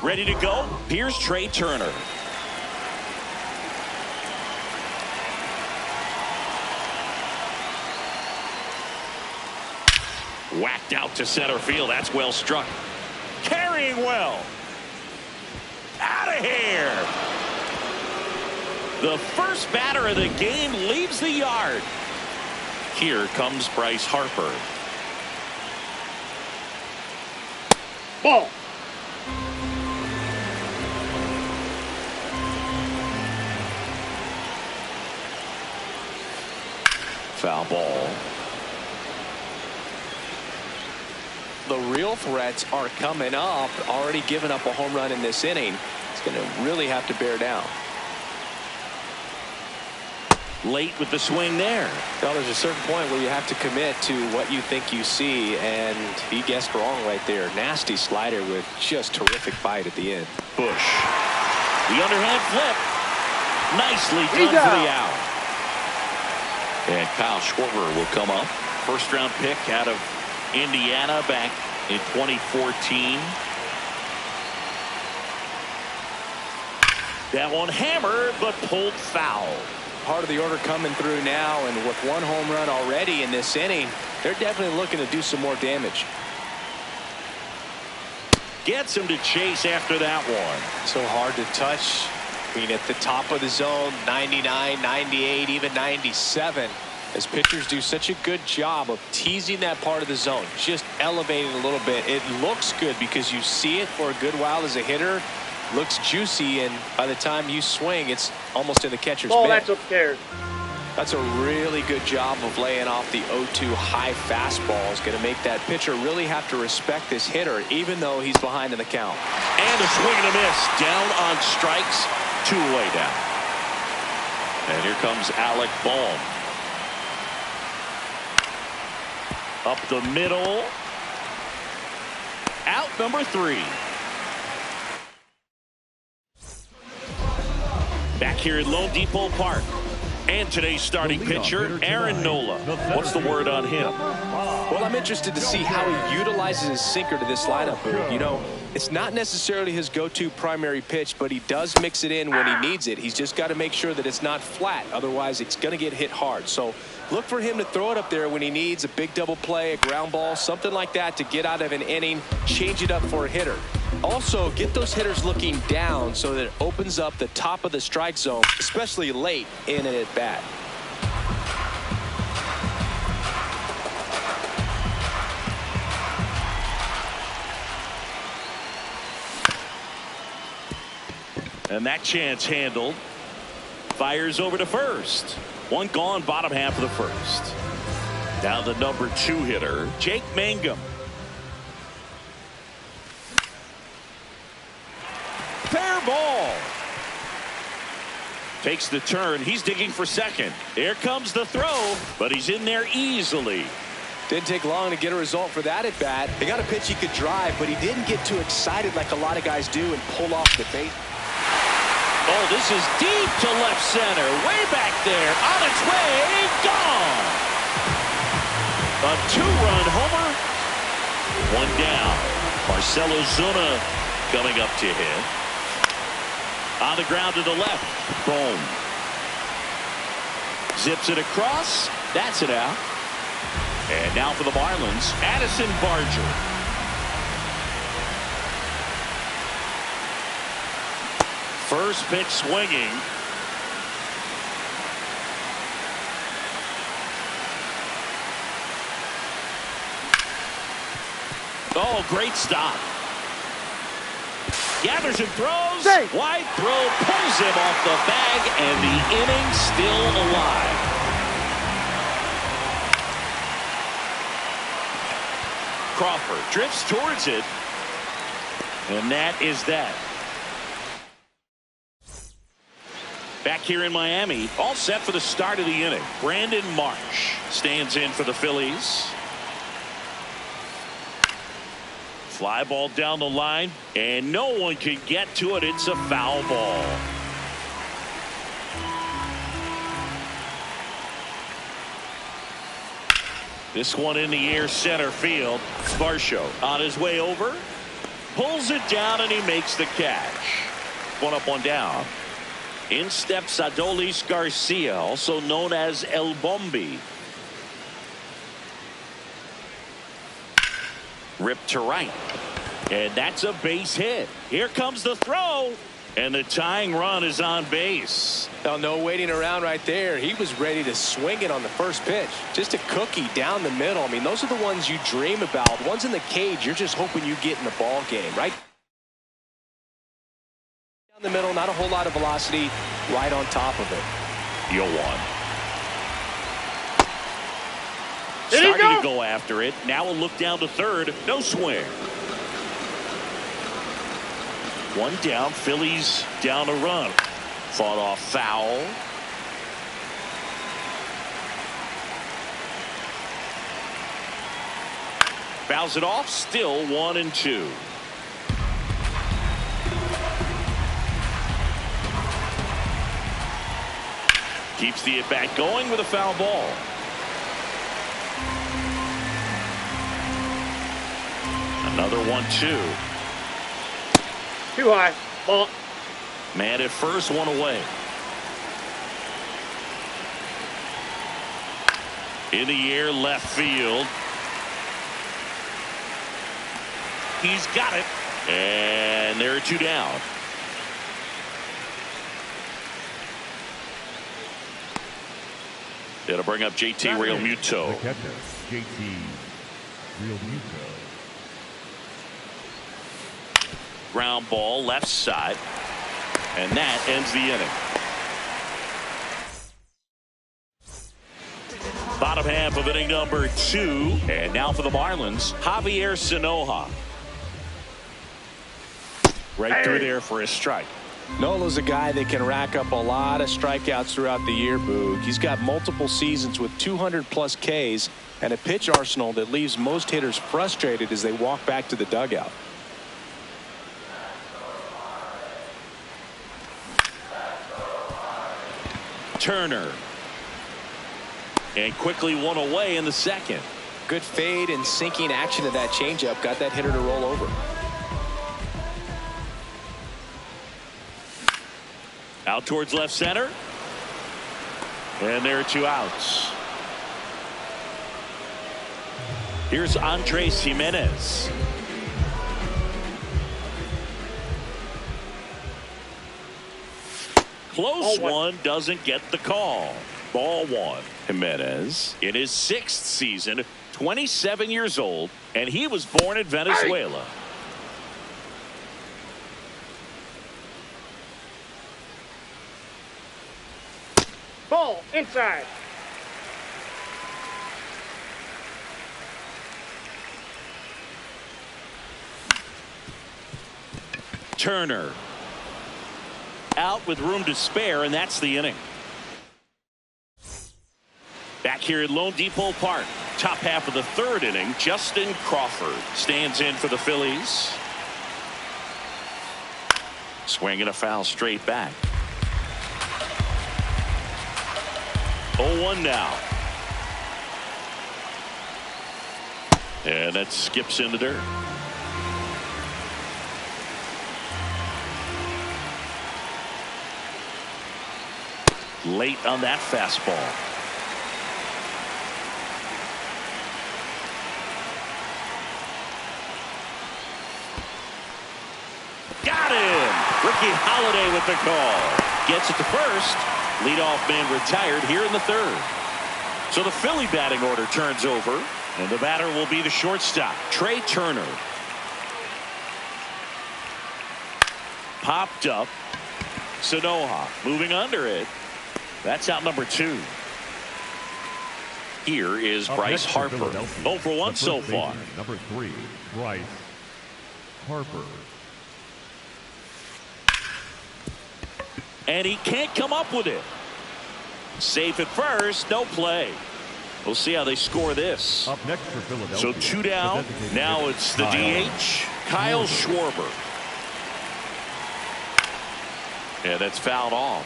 Ready to go? Here's Trey Turner. Whacked out to center field. That's well struck. Carrying well. Out of here. The first batter of the game leaves the yard. Here comes Bryce Harper. Ball. Foul ball. The real threats are coming up. Already given up a home run in this inning. It's going to really have to bear down. Late with the swing there. Well, there's a certain point where you have to commit to what you think you see, and he guessed wrong right there. Nasty slider with just terrific bite at the end. Bush. The underhand flip. Nicely done for the out. And Kyle Schwarber will come up. First round pick out of Indiana back in 2014. That one hammered but pulled foul. Part of the order coming through now, and with one home run already in this inning, they're definitely looking to do some more damage. Gets him to chase after that one. So hard to touch. I mean, at the top of the zone, 99, 98, even 97. As pitchers do such a good job of teasing that part of the zone, just elevating a little bit. It looks good because you see it for a good while as a hitter. Looks juicy, and by the time you swing, it's almost in the catcher's mitt. That's upstairs. That's a really good job of laying off the 0-2 high fastball. Is going to make that pitcher really have to respect this hitter, even though he's behind in the count. And a swing and a miss. Down on strikes, 2 away down. And here comes Alec Bohm. Up the middle. Out number 3. Back here at Lone Depot Park. And today's starting pitcher, Aaron Nola. What's the word on him? Well, I'm interested to see how he utilizes his sinker to this lineup. You know, it's not necessarily his go-to primary pitch, but he does mix it in when he needs it. He's just got to make sure that it's not flat. Otherwise, it's going to get hit hard. So look for him to throw it up there when he needs a big double play, a ground ball, something like that to get out of an inning, change it up for a hitter. Also, get those hitters looking down so that it opens up the top of the strike zone, especially late in an at-bat. And that chance handled. Fires over to first. One gone, bottom half of the first. Now the number 2 hitter, Jake Mangum. Fair ball. Takes the turn. He's digging for second. Here comes the throw, but he's in there easily. Didn't take long to get a result for that at bat. They got a pitch he could drive, but he didn't get too excited like a lot of guys do and pull off the base. Oh, this is deep to left center. Way back there. On its way. Gone. A 2-run homer. One down. Marcell Ozuna coming up to hit. On the ground to the left. Boom. Zips it across. That's it out. And now for the Marlins, Addison Barger. First pitch swinging. Oh, great stop. Gathers and throws. Safe. Wide throw pulls him off the bag, and the inning still alive. Crawford drifts towards it. And that is that. Back here in Miami, all set for the start of the inning. Brandon Marsh stands in for the Phillies. Fly ball down the line, and no one can get to it. It's a foul ball. This one in the air, center field. Varsho on his way over. Pulls it down and he makes the catch. One up, one down. In steps Adolis Garcia, also known as El Bombi. Ripped to right. And that's a base hit. Here comes the throw. And the tying run is on base. Oh, no waiting around right there. He was ready to swing it on the first pitch. Just a cookie down the middle. I mean, those are the ones you dream about. Ones in the cage, you're just hoping you get in the ball game, right? Down the middle, not a whole lot of velocity, right on top of it. 0-1. Did he Starting go? to go after it. Now a look down to third. No swing. One down. Phillies down a run. Fought off foul. Fouls it off. Still 1-2. Keeps the at-bat going with a foul ball. Another 1-2. Too high. Ball. Man at first, one away. In the air, left field. He's got it. And there are two down. It'll bring up JT Realmuto. The catcher, JT Realmuto. Ground ball left side. And that ends the inning. Bottom half of inning number 2. And now for the Marlins, Javier Sinoja. Right through there for a strike. Nola's a guy that can rack up a lot of strikeouts throughout the year, Boog. He's got multiple seasons with 200-plus Ks and a pitch arsenal that leaves most hitters frustrated as they walk back to the dugout. Turner. And quickly one away in the second. Good fade and sinking action of that changeup got that hitter to roll over. Out towards left center. And there are two outs. Here's Andres Gimenez. Close one, doesn't get the call. Ball one. Gimenez in his 6th season, 27 years old, and he was born in Venezuela. Ball. Inside. Turner. Out with room to spare, and that's the inning. Back here at Lone Depot Park, top half of the 3rd inning, Justin Crawford stands in for the Phillies. Swinging a foul straight back. 0-1 now. And that skips in the dirt. Late on that fastball. Got him. Ricky Holiday with the call. Gets it to first. Leadoff man retired here in the 3rd. So the Philly batting order turns over, and the batter will be the shortstop, Trey Turner. Popped up. Sinoja moving under it. That's out number 2. Here is Bryce Harper. 0 for 1 so far. Number 3, Bryce Harper. And he can't come up with it. Safe at first, no play. We'll see how they score this. Up next for Philadelphia. So 2 down. Now it's the DH, Kyle Schwarber. Yeah, that's fouled off.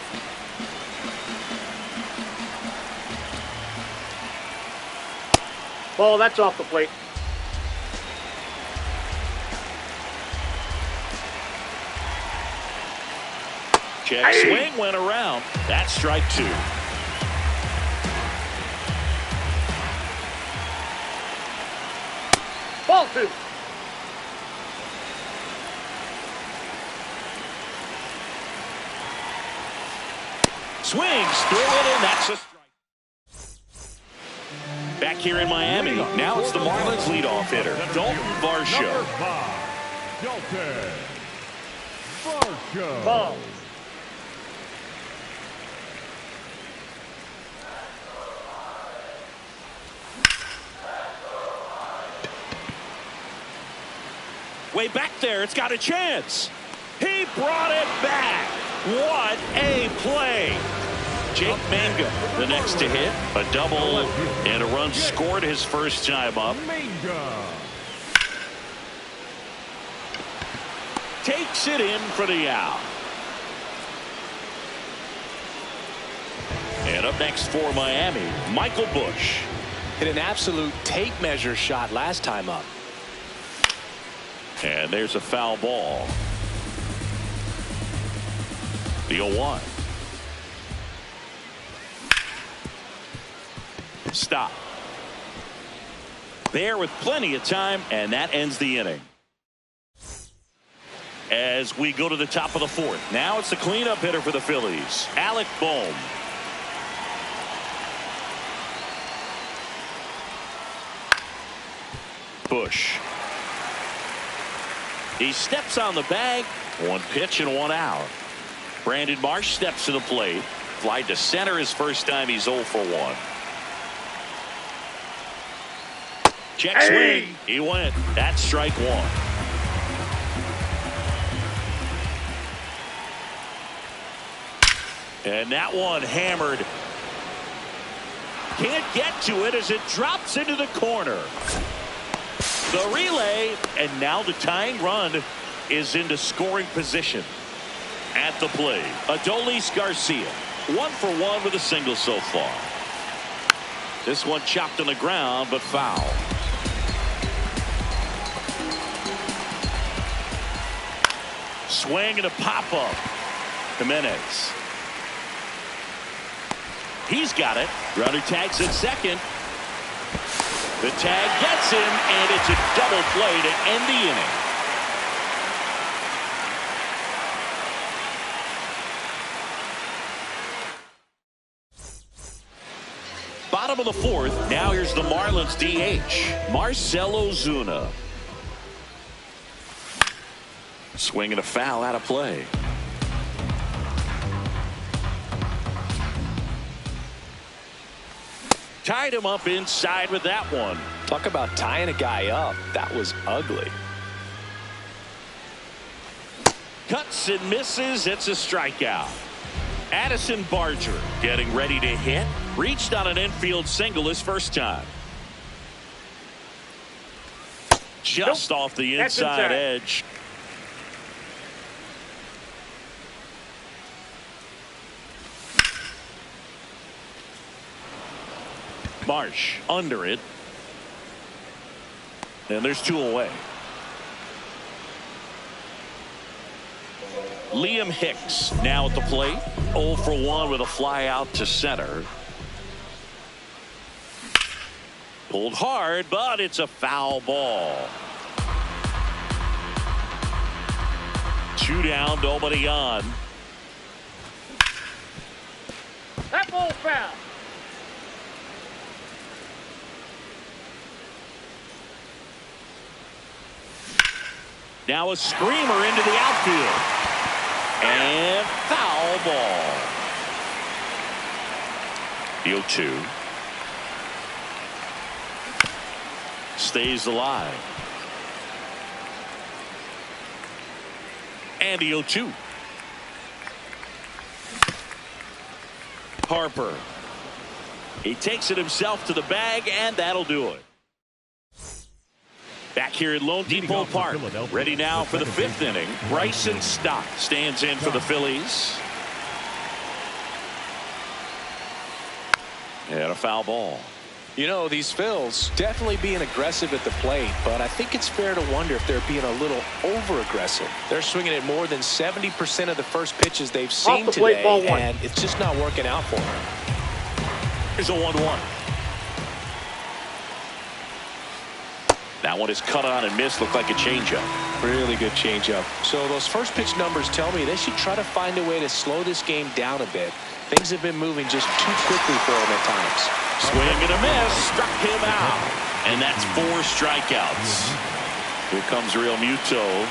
Ball. That's off the plate. Check swing went around. That's strike two. Ball two. Swings through it, and that's a strike. Back here in Miami, now it's the Marlins leadoff hitter, Dalton Varsho. Number 5, Dalton Varsho. Ball. Way back there, it's got a chance. He brought it back. What a play. Jake Mangum, the next to hit. A double and a run scored his first time up. Mangum. Takes it in for the out. And up next for Miami, Michael Busch. Hit an absolute tape measure shot last time up. And there's a foul ball. The 0-1. Stop. There with plenty of time, and that ends the inning. As we go to the top of the fourth, now it's the cleanup hitter for the Phillies, Alec Bohm. Busch. He steps on the bag. One pitch and one out. Brandon Marsh steps to the plate. Fly to center his first time. He's 0 for 1. Check swing. He went. That's strike one. And that one hammered. Can't get to it as it drops into the corner. The relay, and now the tying run is into scoring position. At the plate, Adolis Garcia, 1 for 1 with a single so far. This one chopped on the ground, but foul. Swing and a pop-up. Jimenez. He's got it. Runner tags at second. The tag gets him, and it's a double play to end the inning. Bottom of the fourth, now here's the Marlins DH, Marcell Ozuna. Swing and a foul out of play. Tied him up inside with that one. Talk about tying a guy up. That was ugly. Cuts and misses. It's a strikeout. Addison Barger getting ready to hit. Reached on an infield single his first time. Just off the inside edge. Marsh under it. And there's 2 away. Liam Hicks now at the plate. 0 for 1 with a fly out to center. Pulled hard, but it's a foul ball. 2 down, nobody on. That ball foul. Now a screamer into the outfield. And foul ball. The 0-2. Stays alive. And the 0-2. Harper. He takes it himself to the bag, and that'll do it. Back here at Lone Depot Park, ready now for the 5th inning. Bryson Stott stands in for the Phillies. And a foul ball. You know, these Phils definitely being aggressive at the plate, but I think it's fair to wonder if they're being a little over-aggressive. They're swinging at more than 70% of the first pitches they've seen today, and it's just not working out for them. Here's a 1-1. That one is cut on and missed. Looked like a changeup. Really good changeup. So those first pitch numbers tell me they should try to find a way to slow this game down a bit. Things have been moving just too quickly for him at times. Swing and a miss. Struck him out. And that's 4 strikeouts. Here comes Real Muto.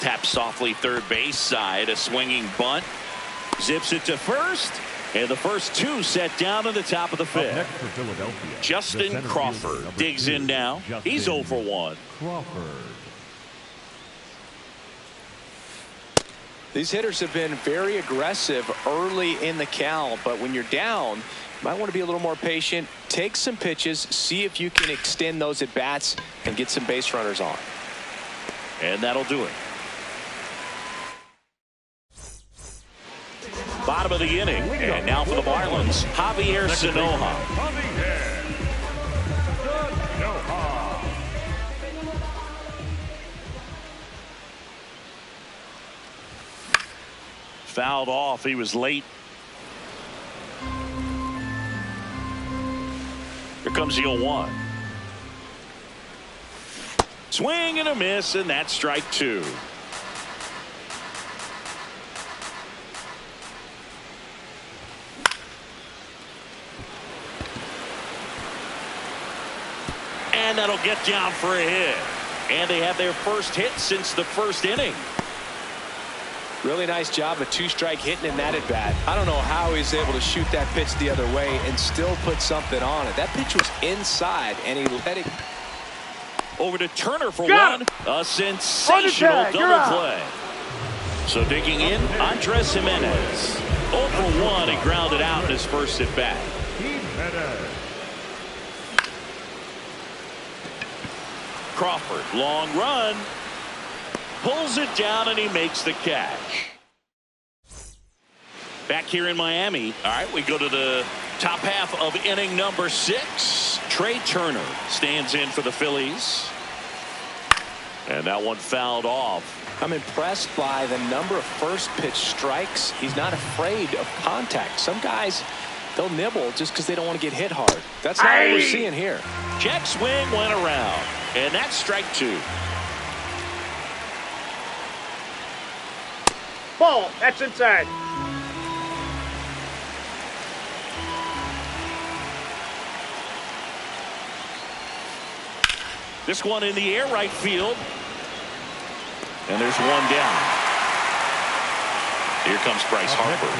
Taps softly third base side. A swinging bunt. Zips it to first. And the first 2 set down at the top of the 5th. Justin Crawford digs in now. He's 0 for 1. These hitters have been very aggressive early in the count, but when you're down, you might want to be a little more patient. Take some pitches, see if you can extend those at bats and get some base runners on. And that'll do it. Bottom of the inning, and now for the Marlins, Javier Sanoja. Fouled off. He was late. Here comes the 0-1. Swing and a miss, and that's strike 2. And that'll get down for a hit. And they have their first hit since the first inning. Really nice job of 2-strike hitting in that at bat. I don't know how he's able to shoot that pitch the other way and still put something on it. That pitch was inside and he let it. Over to Turner for one. A sensational double play. So digging in, Andres Jimenez. 0 for 1. He grounded out in his first at bat. Crawford, long run, pulls it down and he makes the catch. Back here in Miami. All right, we go to the top half of inning number 6. Trey Turner stands in for the Phillies. And that one fouled off. I'm impressed by the number of first pitch strikes. He's not afraid of contact. Some guys, they'll nibble just because they don't want to get hit hard. That's not what we're seeing here. Check swing went around. And that's strike 2. Ball. That's inside. This one in the air right field. And there's one down. Here comes Bryce Harper.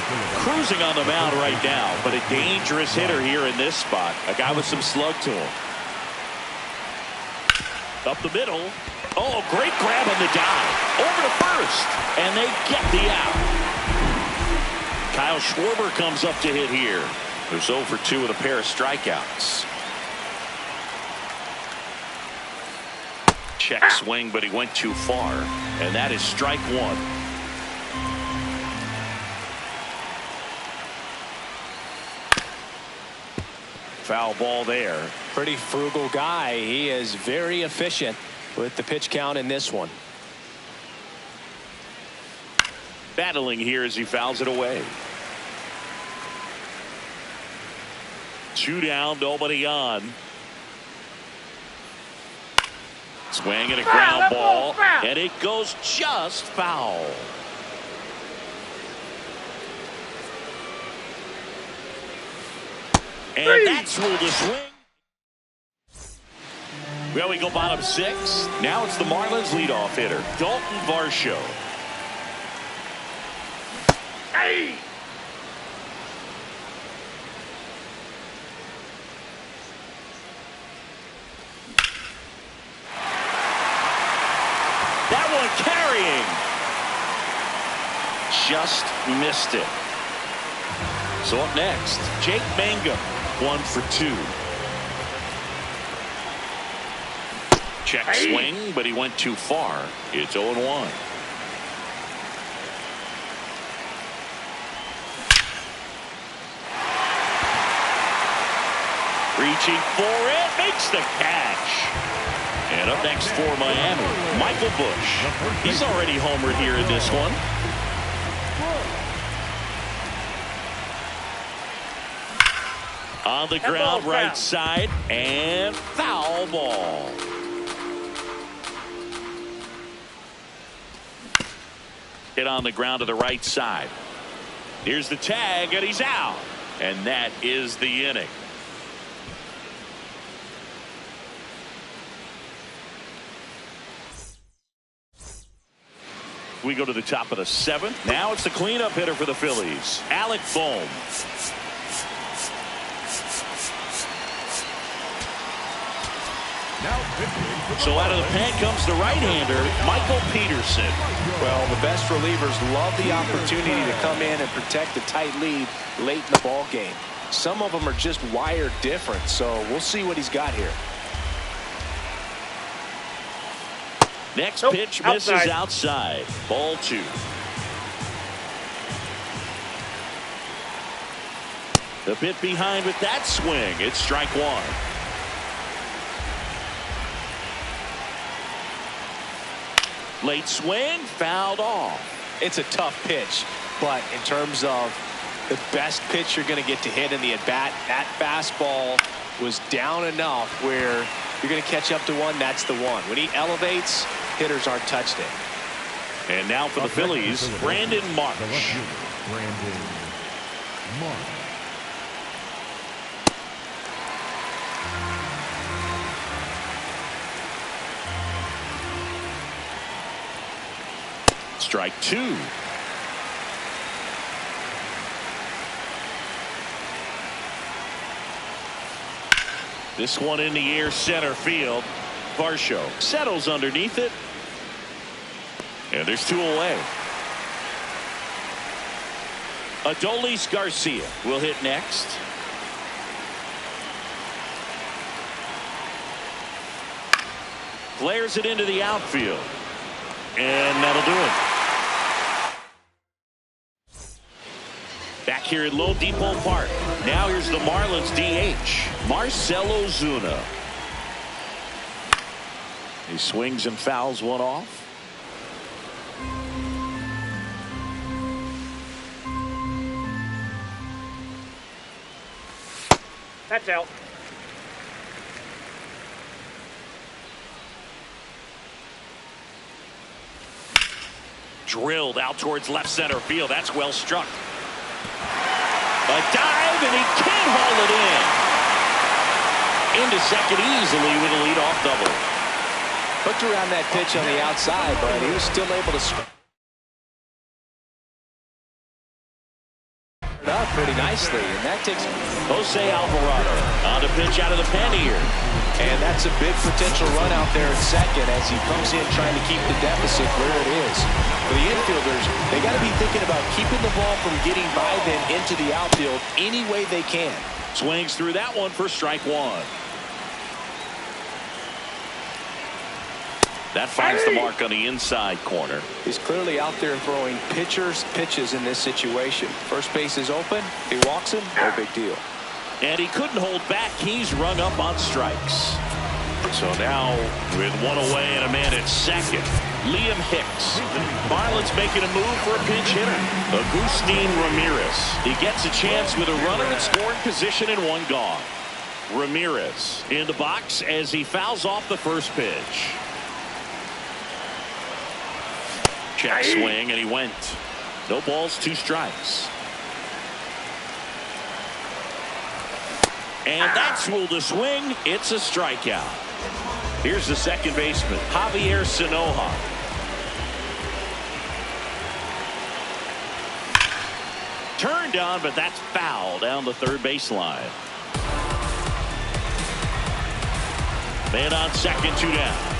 Cruising on the mound right now, but a dangerous hitter here in this spot. A guy with some slug to him. Up the middle. Oh, great grab on the dive. Over to first. And they get the out. Kyle Schwarber comes up to hit here. There's 0 for 2 with a pair of strikeouts. Check swing, but he went too far. And that is strike 1. Foul ball there. Pretty frugal guy. He is very efficient with the pitch count in this one. Battling here as he fouls it away. 2 down, nobody on. Swing and a ground ball, and it goes just foul. And that's ruled a swing. Well, we go bottom 6. Now it's the Marlins leadoff hitter, Dalton Varsho. Hey! That one carrying. Just missed it. So up next, Jake Mangum, 1 for 2. Check swing, but he went too far. It's 0-1. Reaching for it, makes the catch. And up next for Miami, Michael Busch. He's already homered here in this one. On the ground, right side, and foul ball. Hit on the ground to the right side. Here's the tag, and he's out. And that is the inning. We go to the top of the 7th. Now it's the cleanup hitter for the Phillies, Alec Bohm. So out of the pen comes the right-hander, Michael Peterson. Well, the best relievers love the opportunity to come in and protect a tight lead late in the ball game. Some of them are just wired different, so we'll see what he's got here. Next pitch misses outside. Ball 2. The bit behind with that swing. It's strike 1. Late swing, fouled off. It's a tough pitch, but in terms of the best pitch you're going to get to hit in the at-bat, that fastball was down enough where you're going to catch up to one. That's the one. When he elevates, hitters aren't touched it. And now for the Phillies, Brandon Marsh. Brandon Marsh. Strike 2. This one in the air, center field. Varsho settles underneath it. And there's 2 away. Adolis Garcia will hit next. Flares it into the outfield. And that'll do it. Back here at Low Depot Park. Now here's the Marlins DH, Marcell Ozuna. He swings and fouls one off. That's out. Drilled out towards left center field. That's well struck. A dive, and he can't haul it in. Into second easily with a leadoff double. Hooked around that pitch on the outside, but he was still able to square it up pretty nicely, and that takes Jose Alvarado on the pitch out of the pen here. And that's a big potential run out there at second as he comes in trying to keep the deficit where it is. For the infielders, they got to be thinking about keeping the ball from getting by them into the outfield any way they can. Swings through that one for strike 1. That finds the mark on the inside corner. He's clearly out there throwing pitches in this situation. First base is open. He walks him. No big deal. And he couldn't hold back. He's rung up on strikes. So now with 1 away and a man at second, Liam Hicks. Marlins making a move for a pinch hitter, Agustin Ramirez. He gets a chance with a runner in scoring position and 1 gone. Ramirez in the box as he fouls off the first pitch. Check swing, and he went. No balls, 2 strikes. And that's ruled a swing. It's a strikeout. Here's the second baseman, Javier Sanoja. Turned on, but that's foul down the third baseline. Man on second, 2 down.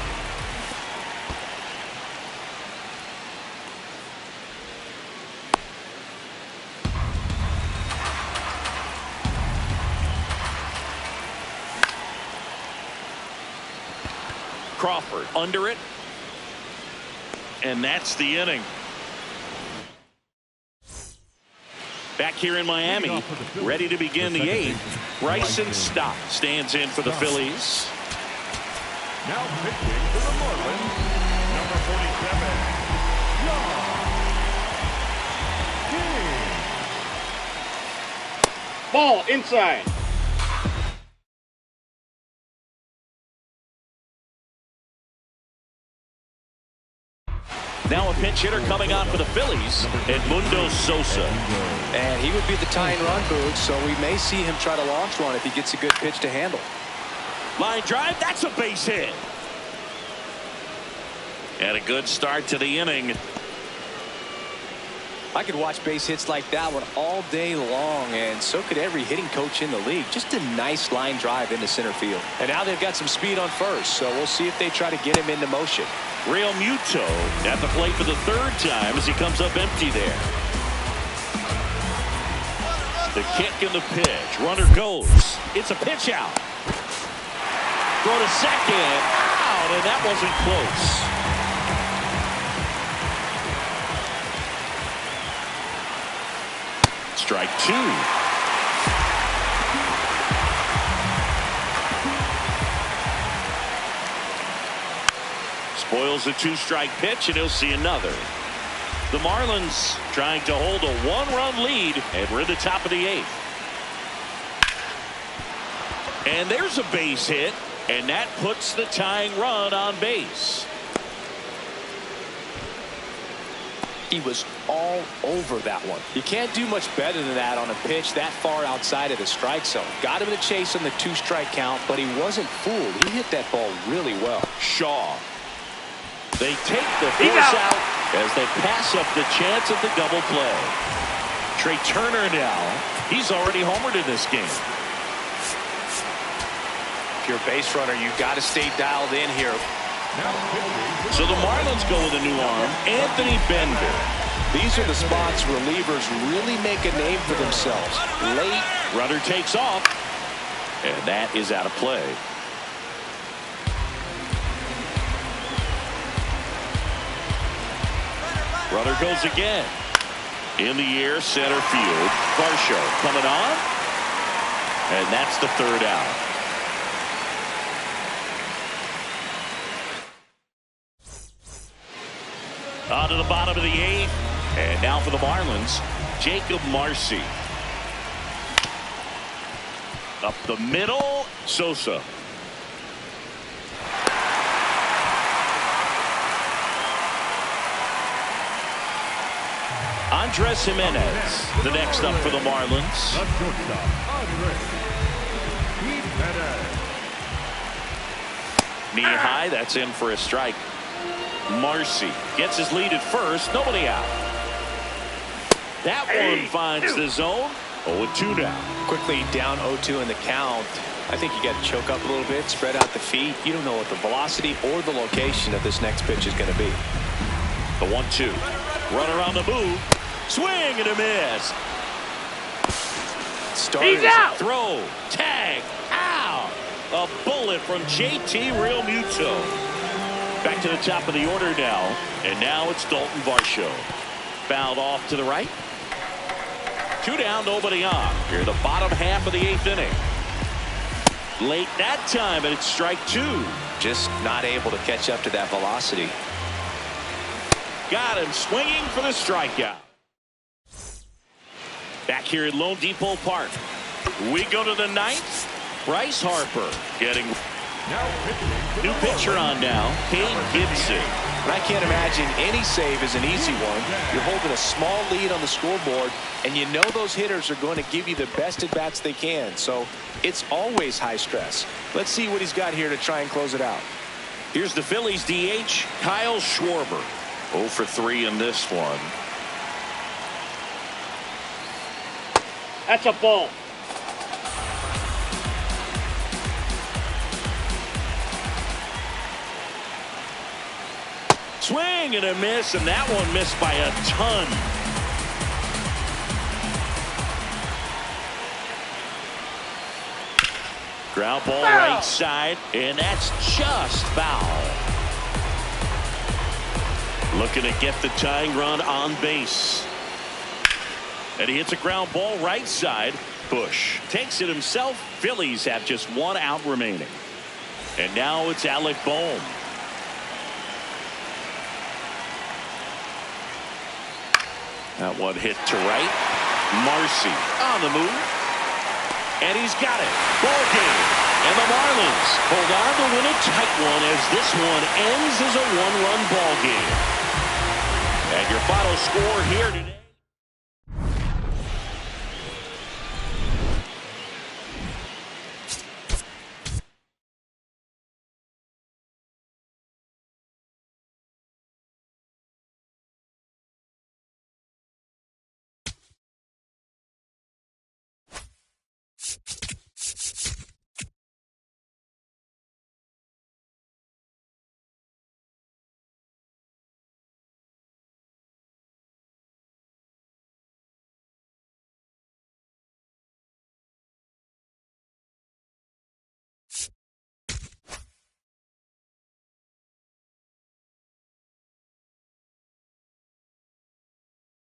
Crawford under it. And that's the inning. Back here in Miami, ready to begin the 8th. Bryson Stott stands in for the Phillies. Now pitching for the Marlins, number 47, John King. Ball inside. Now a pinch hitter coming on for the Phillies, Edmundo Sosa. And he would be the tying run, Boog, so we may see him try to launch one if he gets a good pitch to handle. Line drive, that's a base hit. And a good start to the inning. I could watch base hits like that one all day long, and so could every hitting coach in the league. Just a nice line drive into center field. And now they've got some speed on first, so we'll see if they try to get him into motion. Real Muto at the plate for the 3rd time as he comes up empty there. The kick and the pitch. Runner goes. It's a pitch out. Throw to second. Out, and that wasn't close. Strike 2. Spoils a 2-strike pitch, and he'll see another. The Marlins trying to hold a 1-run lead, and we're at the top of the 8th. And there's a base hit, and that puts the tying run on base. He was all over that one. You can't do much better than that on a pitch that far outside of the strike zone. Got him in a chase on the 2-strike count, but he wasn't fooled. He hit that ball really well. Shaw. They take the force out as they pass up the chance of the double play. Trey Turner now. He's already homered in this game. If you're a base runner, you've got to stay dialed in here. So the Marlins go with a new arm, Anthony Bender. These are the spots relievers really make a name for themselves. Late. Runner takes off, and that is out of play. Runner goes again. In the air, center field. Varsho coming on, and that's the 3rd out. On to the bottom of the 8th. And now for the Marlins, Jacob Marcy. Up the middle, Sosa. Andres Jimenez, the next up for the Marlins. Knee high, that's in for a strike. Marcy gets his lead at first. Nobody out. That one finds the zone. 0-2 now. Quickly down 0-2 in the count. I think you got to choke up a little bit, spread out the feet. You don't know what the velocity or the location of this next pitch is going to be. The 1-2. Runner on the move. Swing and a miss. He's out. Throw. Tag. Out. A bullet from JT Realmuto. Back to the top of the order now. And now it's Dalton Varsho. Fouled off to the right. 2 down, nobody on. Here the bottom half of the 8th inning. Late that time, and it's strike 2. Just not able to catch up to that velocity. Got him swinging for the strikeout. Back here at Lone Depot Park. We go to the 9th. Bryce Harper getting new pitcher on now. Kane Gibson. And I can't imagine any save is an easy one. You're holding a small lead on the scoreboard, and you know those hitters are going to give you the best at bats they can. So it's always high stress. Let's see what he's got here to try and close it out. Here's the Phillies DH, Kyle Schwarber. 0 for 3 in this one. That's a ball. Swing and a miss, and that one missed by a ton. Ground ball right side, and that's just foul. Looking to get the tying run on base. And he hits a ground ball right side. Bush takes it himself. Phillies have just 1 out remaining. And now it's Alec Bohm. That one hit to right. Marcy on the move. And he's got it. Ball game. And the Marlins hold on to win a tight one as this one ends as a 1-run ball game. And your final score here today.